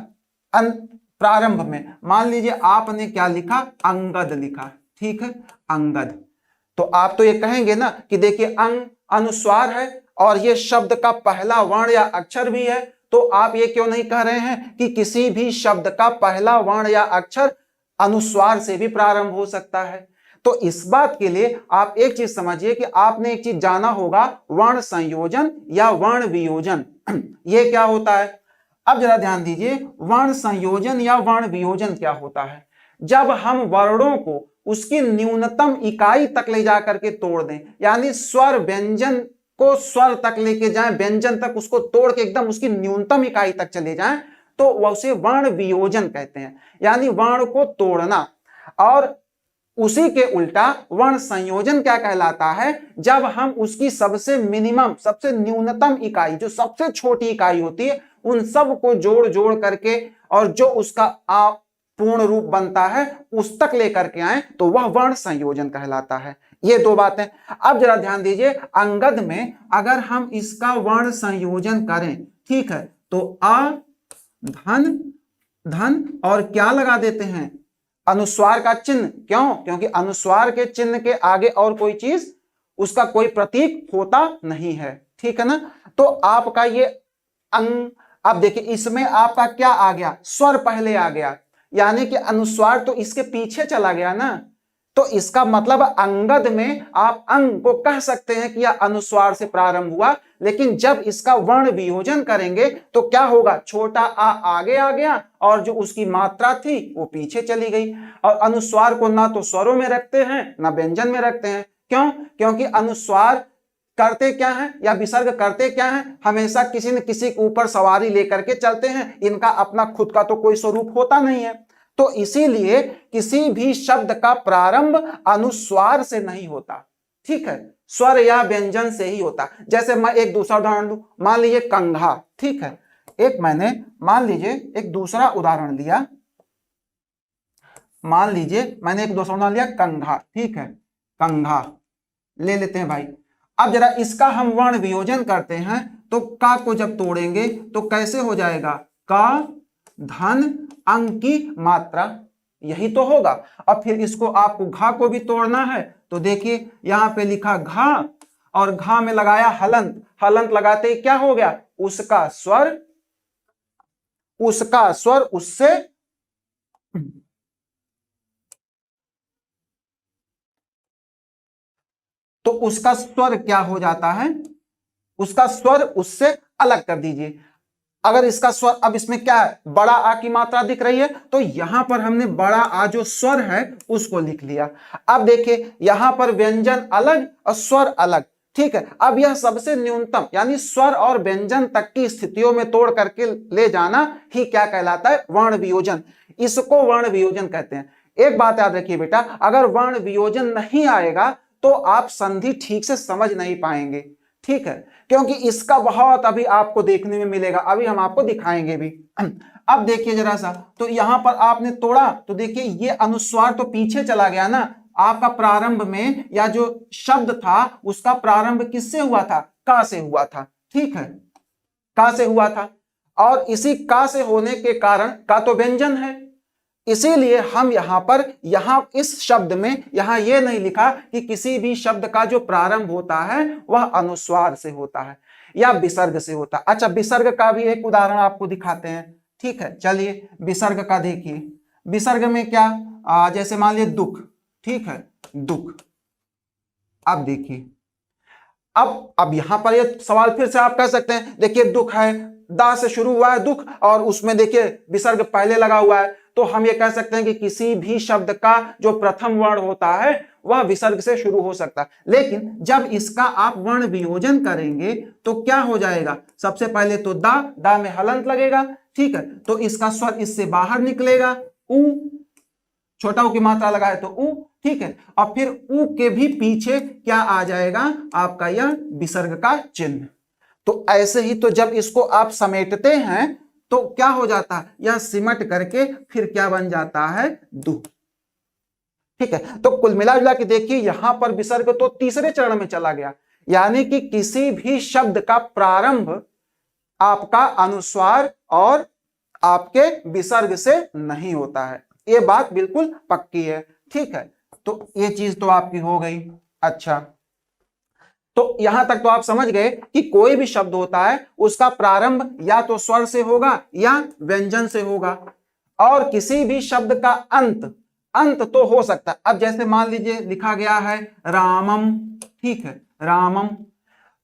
प्रारंभ में, मान लीजिए आपने क्या लिखा, अंगद लिखा, ठीक है, अंगद। तो आप तो ये कहेंगे ना कि देखिए अंग अनुस्वार है और ये शब्द का पहला वर्ण या अक्षर भी है, तो आप ये क्यों नहीं कह रहे हैं कि किसी भी शब्द का पहला वर्ण या अक्षर अनुस्वार से भी प्रारंभ हो सकता है। तो इस बात के लिए आप एक चीज समझिए कि आपने एक चीज जाना होगा, वर्ण संयोजन या वर्ण वियोजन। ये क्या होता है, अब जरा ध्यान दीजिए, वर्ण संयोजन या वर्ण वियोजन क्या होता है, जब हम वर्णों को उसकी न्यूनतम इकाई तक ले जाकर के तोड़ दें, यानी स्वर व्यंजन को स्वर तक लेके जाएं, व्यंजन तक उसको तोड़ के एकदम उसकी न्यूनतम इकाई तक चले जाएं, तो उसे वर्ण वियोजन कहते हैं, यानी वर्ण को तोड़ना। और उसी के उल्टा वर्ण संयोजन क्या कहलाता है, जब हम उसकी सबसे मिनिमम, सबसे न्यूनतम इकाई, जो सबसे छोटी इकाई होती है, उन सब को जोड़ जोड़ करके और जो उसका पूर्ण रूप बनता है उस तक लेकर के आए, तो वह वर्ण संयोजन कहलाता है। ये दो बातें। अब जरा ध्यान दीजिए, अंगद में अगर हम इसका वर्ण संयोजन करें, ठीक है, तो अ धन धन और क्या लगा देते हैं, अनुस्वार का चिन्ह। क्यों, क्योंकि अनुस्वार के चिन्ह के आगे और कोई चीज, उसका कोई प्रतीक होता नहीं है, ठीक है ना। तो आपका ये अंग, अब देखिए इसमें आपका क्या आ गया, स्वर पहले आ गया, यानी कि अनुस्वार तो इसके पीछे चला गया ना, तो इसका मतलब अंगद में आप अंग को कह सकते हैं कि यह अनुस्वार से प्रारंभ हुआ, लेकिन जब इसका वर्ण वियोजन करेंगे तो क्या होगा, छोटा आ आगे आ गया और जो उसकी मात्रा थी वो पीछे चली गई। और अनुस्वार को ना तो स्वरों में रखते हैं ना व्यंजन में रखते हैं। क्यों? क्योंकि अनुस्वार करते क्या है या विसर्ग करते क्या है, हमेशा किसी न किसी के ऊपर सवारी लेकर के चलते हैं, इनका अपना खुद का तो कोई स्वरूप होता नहीं है। तो इसीलिए किसी भी शब्द का प्रारंभ अनुस्वार से नहीं होता, ठीक है, स्वर या व्यंजन से ही होता। जैसे मैं एक दूसरा उदाहरण दूं, मान लीजिए कंघा, ठीक है, एक मैंने मान लीजिए एक दूसरा उदाहरण लिया, मान लीजिए मैंने एक दूसरा उदाहरण लिया कंघा, ठीक है, कंघा ले लेते हैं भाई। अब जरा इसका हम वर्ण वियोजन करते हैं तो का को जब तोड़ेंगे तो कैसे हो जाएगा, का धन अंग की मात्रा, यही तो होगा। अब फिर इसको आपको घा को भी तोड़ना है तो देखिए यहां पे लिखा घा और घा में लगाया हलंत, हलंत लगाते ही क्या हो गया, उसका स्वर उससे तो उसका स्वर क्या हो जाता है, उसका स्वर उससे अलग कर दीजिए। अगर इसका स्वर, अब इसमें क्या है, बड़ा आ की मात्रा दिख रही है तो यहां पर हमने बड़ा आ जो स्वर है उसको लिख लिया। अब देखिए यहां पर व्यंजन अलग और स्वर अलग, ठीक है। अब यह सबसे न्यूनतम यानी स्वर और व्यंजन तक की स्थितियों में तोड़ करके ले जाना ही क्या कहलाता है, वर्ण वियोजन। इसको वर्ण वियोजन कहते हैं। एक बात याद रखिए बेटा, अगर वर्ण वियोजन नहीं आएगा तो आप संधि ठीक से समझ नहीं पाएंगे, ठीक है, क्योंकि इसका बहुत अभी आपको देखने में मिलेगा, अभी हम आपको दिखाएंगे भी। अब देखिए जरा सा, तो यहां पर आपने तोड़ा तो देखिए ये अनुस्वार तो पीछे चला गया ना, आपका प्रारंभ में या जो शब्द था उसका प्रारंभ किससे हुआ था, का से हुआ था, ठीक है, का से हुआ था। और इसी का से होने के कारण का तो व्यंजन है, इसीलिए हम यहां इस शब्द में यहां यह नहीं लिखा कि किसी भी शब्द का जो प्रारंभ होता है वह अनुस्वार से होता है या विसर्ग से होता है। अच्छा, विसर्ग का भी एक उदाहरण आपको दिखाते हैं, ठीक है, चलिए विसर्ग का देखिए। विसर्ग में क्या, जैसे मान लीजिए दुख, ठीक है, दुख। अब देखिए, अब यहां पर ये सवाल फिर से आप कह सकते हैं, देखिए दुख है, दा से शुरू हुआ है दुख और उसमें देखिए विसर्ग पहले लगा हुआ है, तो हम ये कह सकते हैं कि किसी भी शब्द का जो प्रथम वर्ण होता है वह विसर्ग से शुरू हो सकता है। लेकिन जब इसका आप वर्ण वियोजन करेंगे तो क्या हो जाएगा, सबसे पहले तो दा में हलंत लगेगा, ठीक है, तो इसका स्वर इससे बाहर निकलेगा, ऊ, छोटा ऊ की मात्रा लगा है तो ऊ, ठीक है, और फिर ऊ के भी पीछे क्या आ जाएगा, आपका यह विसर्ग का चिन्ह। तो ऐसे ही तो जब इसको आप समेटते हैं तो क्या हो जाता है, यह सिमट करके फिर क्या बन जाता है, दु, ठीक है। तो कुल मिला जुला के देखिए यहां पर विसर्ग तो तीसरे चरण में चला गया, यानी कि किसी भी शब्द का प्रारंभ आपका अनुस्वार और आपके विसर्ग से नहीं होता है, ये बात बिल्कुल पक्की है, ठीक है। तो ये चीज तो आपकी हो गई। अच्छा, तो यहां तक तो आप समझ गए कि कोई भी शब्द होता है उसका प्रारंभ या तो स्वर से होगा या व्यंजन से होगा, और किसी भी शब्द का अंत तो हो सकता है। अब जैसे मान लीजिए लिखा गया है रामम, ठीक है, रामम,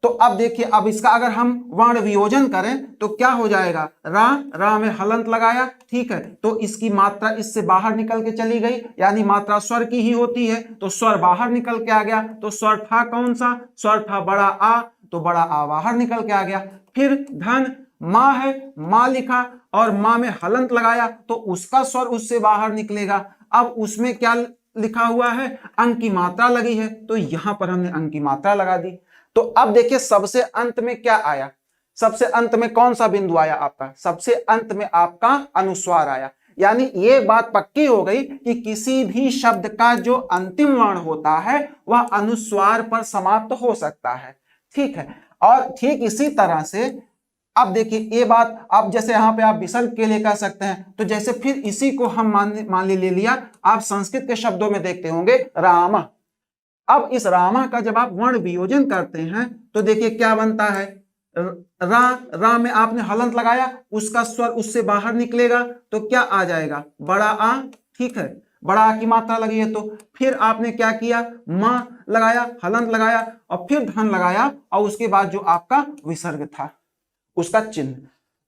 तो अब देखिए अब इसका अगर हम वर्ण वियोजन करें तो क्या हो जाएगा, रा में हलंत लगाया, ठीक है, तो इसकी मात्रा इससे बाहर निकल के चली गई, यानी मात्रा स्वर की ही होती है, तो स्वर बाहर निकल के आ गया, तो स्वर था कौन सा, स्वर था बड़ा आ, तो बड़ा आ बाहर निकल के आ गया। फिर धन माँ है, माँ लिखा और माँ में हलंत लगाया तो उसका स्वर उससे बाहर निकलेगा। अब उसमें क्या लिखा हुआ है, अंक की मात्रा लगी है, तो यहां पर हमने अंक की मात्रा लगा दी। तो अब देखिए सबसे अंत में क्या आया, सबसे अंत में कौन सा बिंदु आया आपका, सबसे अंत में आपका अनुस्वार आया। यानी ये बात पक्की हो गई कि किसी भी शब्द का जो अंतिम वर्ण होता है वह अनुस्वार पर समाप्त हो सकता है, ठीक है। और ठीक इसी तरह से अब देखिए ये बात, अब जैसे यहां पे आप विसर्ग के लिए कह सकते हैं, तो जैसे फिर इसी को हम मान ले लिया, आप संस्कृत के शब्दों में देखते होंगे राम। अब इस रामा का जब आप वर्ण वियोजन करते हैं तो देखिए क्या बनता है, रा में आपने हलंत लगाया, उसका स्वर उससे बाहर निकलेगा तो क्या आ जाएगा, बड़ा आ, ठीक है, बड़ा आ की मात्रा लगी है, तो फिर आपने क्या किया, मां लगाया, हलंत लगाया और फिर धन लगाया और उसके बाद जो आपका विसर्ग था उसका चिन्ह।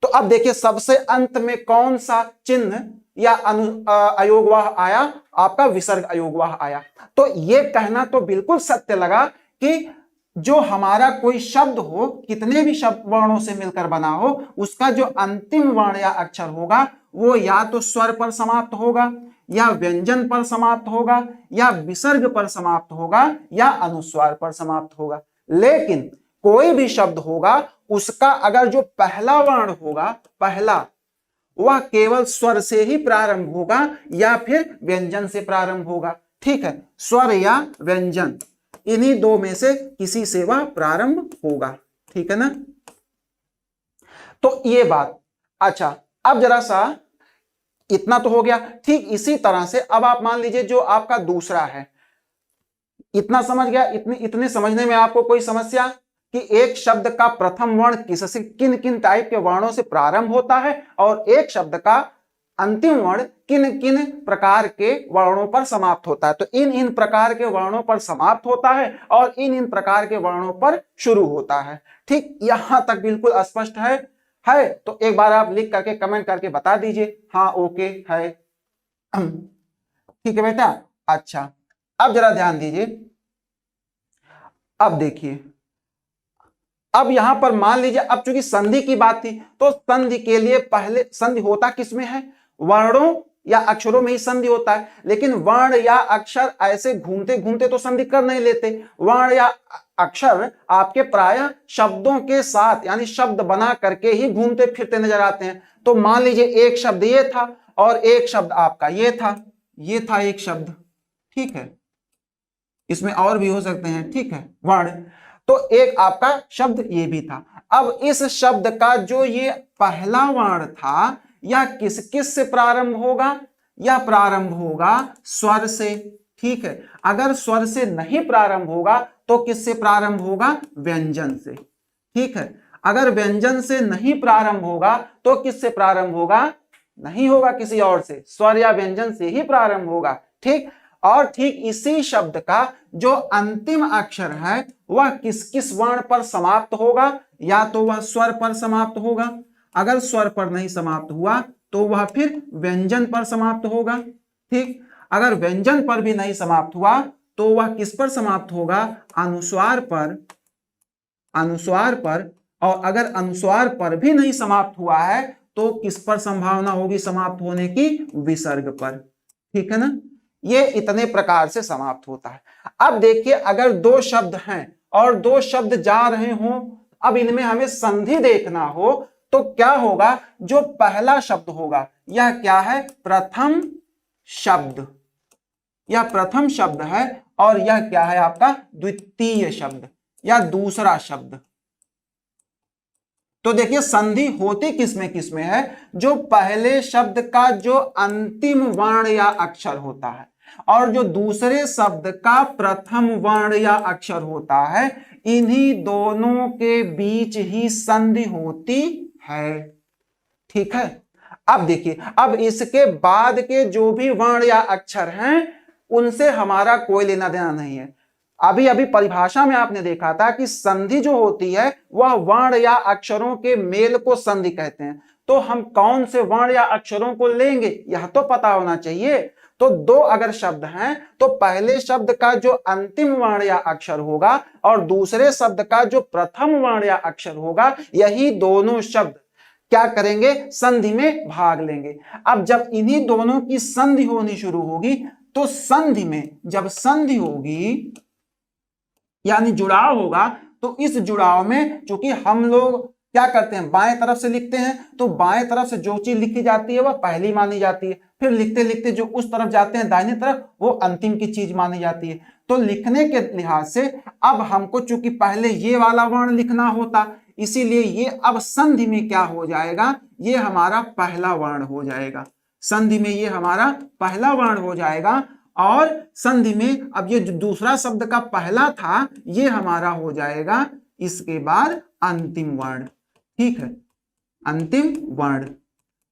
तो अब देखिए सबसे अंत में कौन सा चिन्ह या अयोगवाह आया, आपका विसर्ग अयोगवाह आया। तो ये कहना तो बिल्कुल सत्य लगा कि जो हमारा कोई शब्द हो, कितने भी शब्द वर्णों से मिलकर बना हो, उसका जो अंतिम वर्ण या अक्षर होगा वो या तो स्वर पर समाप्त होगा, या व्यंजन पर समाप्त होगा, या विसर्ग पर समाप्त होगा, या अनुस्वार पर समाप्त होगा। लेकिन कोई भी शब्द होगा उसका अगर जो पहला वर्ण होगा, पहला, वह केवल स्वर से ही प्रारंभ होगा या फिर व्यंजन से प्रारंभ होगा। ठीक है, स्वर या व्यंजन, इन्हीं दो में से किसी से वह प्रारंभ होगा। ठीक है ना, तो ये बात। अच्छा, अब जरा सा इतना तो हो गया। ठीक इसी तरह से अब आप मान लीजिए जो आपका दूसरा है, इतना समझ गया, इतने समझने में आपको कोई समस्या कि एक शब्द का प्रथम वर्ण किससे, किन किन टाइप के वर्णों से प्रारंभ होता है और एक शब्द का अंतिम वर्ण किन किन प्रकार के वर्णों पर समाप्त होता है। तो इन इन प्रकार के वर्णों पर समाप्त होता है और इन इन प्रकार के वर्णों पर शुरू होता है। ठीक, यहां तक बिल्कुल स्पष्ट है? तो एक बार आप लिख करके कमेंट करके बता दीजिए हाँ ओके है। ठीक है बेटा। अच्छा, अब जरा ध्यान दीजिए, अब देखिए, अब यहां पर मान लीजिए, अब चूंकि संधि की बात थी तो संधि के लिए पहले संधि होता किसमें है, वर्णों या अक्षरों में ही संधि होता है। लेकिन वर्ण या अक्षर ऐसे घूमते घूमते तो संधि कर नहीं लेते। वर्ण या अक्षर आपके प्रायः शब्दों के साथ यानी शब्द बना करके ही घूमते फिरते नजर आते हैं। तो मान लीजिए एक शब्द ये था और एक शब्द आपका ये था एक शब्द। ठीक है, इसमें और भी हो सकते हैं। ठीक है, वर्ण, तो एक आपका शब्द ये भी था। अब इस शब्द का जो ये पहला वर्ण था या किस किस से प्रारंभ होगा, या प्रारंभ होगा स्वर से। ठीक है, अगर स्वर से नहीं प्रारंभ होगा तो किससे प्रारंभ होगा, व्यंजन से। ठीक है, अगर व्यंजन से नहीं प्रारंभ होगा तो किससे प्रारंभ होगा, नहीं होगा किसी और से, स्वर या व्यंजन से ही प्रारंभ होगा। ठीक, और ठीक इसी शब्द का जो अंतिम अक्षर है वह किस किस वर्ण पर समाप्त होगा, या तो वह स्वर पर समाप्त होगा, अगर स्वर पर नहीं समाप्त हुआ तो वह फिर व्यंजन पर समाप्त होगा। ठीक, अगर व्यंजन पर भी नहीं समाप्त हुआ तो वह किस पर समाप्त होगा, अनुस्वार पर, अनुस्वार पर। और अगर अनुस्वार पर भी नहीं समाप्त हुआ है तो किस पर संभावना होगी समाप्त होने की, विसर्ग पर। ठीक है ना, ये इतने प्रकार से समाप्त होता है। अब देखिए अगर दो शब्द हैं और दो शब्द जा रहे हों, अब इनमें हमें संधि देखना हो तो क्या होगा, जो पहला शब्द होगा यह क्या है, प्रथम शब्द, यह प्रथम शब्द है और यह क्या है आपका द्वितीय शब्द या दूसरा शब्द। तो देखिए संधि होती किसमें है, जो पहले शब्द का जो अंतिम वर्ण या अक्षर होता है और जो दूसरे शब्द का प्रथम वर्ण या अक्षर होता है, इन्हीं दोनों के बीच ही संधि होती है। ठीक है, अब देखिए, अब इसके बाद के जो भी वर्ण या अक्षर हैं उनसे हमारा कोई लेना देना नहीं है। अभी अभी परिभाषा में आपने देखा था कि संधि जो होती है वह वर्ण या अक्षरों के मेल को संधि कहते हैं। तो हम कौन से वर्ण या अक्षरों को लेंगे यह तो पता होना चाहिए। तो दो अगर शब्द हैं तो पहले शब्द का जो अंतिम वर्ण या अक्षर होगा और दूसरे शब्द का जो प्रथम वर्ण या अक्षर होगा, यही दोनों शब्द क्या करेंगे, संधि में भाग लेंगे। अब जब इन्हीं दोनों की संधि होनी शुरू होगी तो संधि में जब संधि होगी यानी जुड़ाव होगा, तो इस जुड़ाव में चूंकि हम लोग क्या करते हैं, बाएं तरफ से लिखते हैं, तो बाएं तरफ से जो चीज लिखी जाती है वह पहली मानी जाती है। फिर लिखते लिखते जो उस तरफ जाते हैं दाहिने तरफ, वो अंतिम की चीज मानी जाती है। तो लिखने के लिहाज से अब हमको चूंकि पहले ये वाला वर्ण लिखना होता, इसीलिए ये अब संधि में क्या हो जाएगा, ये हमारा पहला वर्ण हो जाएगा। संधि में ये हमारा पहला वर्ण हो जाएगा और संधि में अब ये जो दूसरा शब्द का पहला था ये हमारा हो जाएगा इसके बाद अंतिम वर्ण। ठीक है, अंतिम वर्ण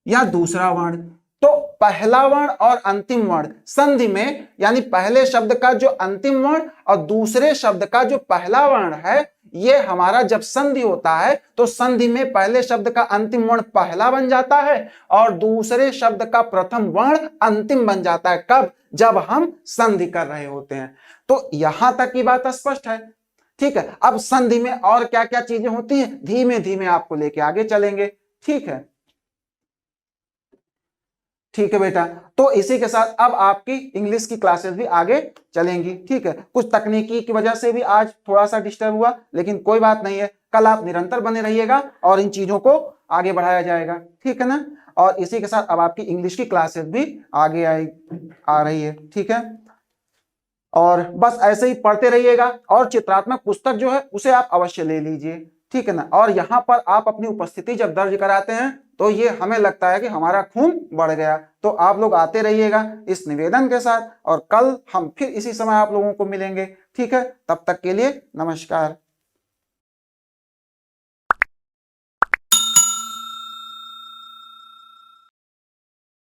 या दूसरा वर्ण। तो पहला वर्ण और अंतिम वर्ण संधि में, यानी पहले शब्द का जो अंतिम वर्ण और दूसरे शब्द का जो पहला वर्ण है, ये हमारा जब संधि होता है तो संधि में पहले शब्द का अंतिम वर्ण पहला बन जाता है और दूसरे शब्द का प्रथम वर्ण अंतिम बन जाता है। कब? जब हम संधि कर रहे होते हैं। तो यहां तक की बात स्पष्ट है। ठीक है, अब संधि में और क्या क्या चीजें होती हैं धीमे धीमे आपको लेके आगे चलेंगे। ठीक है, ठीक है बेटा। तो इसी के साथ अब आपकी इंग्लिश की क्लासेस भी आगे चलेंगी। ठीक है, कुछ तकनीकी की वजह से भी आज थोड़ा सा डिस्टर्ब हुआ, लेकिन कोई बात नहीं है, कल आप निरंतर बने रहिएगा और इन चीजों को आगे बढ़ाया जाएगा। ठीक है ना। और इसी के साथ अब आपकी इंग्लिश की क्लासेस भी आगे आ रही है। ठीक है, और बस ऐसे ही पढ़ते रहिएगा और चित्रात्मक पुस्तक जो है उसे आप अवश्य ले लीजिए। ठीक है ना। और यहाँ पर आप अपनी उपस्थिति जब दर्ज कराते हैं तो ये हमें लगता है कि हमारा खून बढ़ गया। तो आप लोग आते रहिएगा इस निवेदन के साथ, और कल हम फिर इसी समय आप लोगों को मिलेंगे। ठीक है, तब तक के लिए नमस्कार।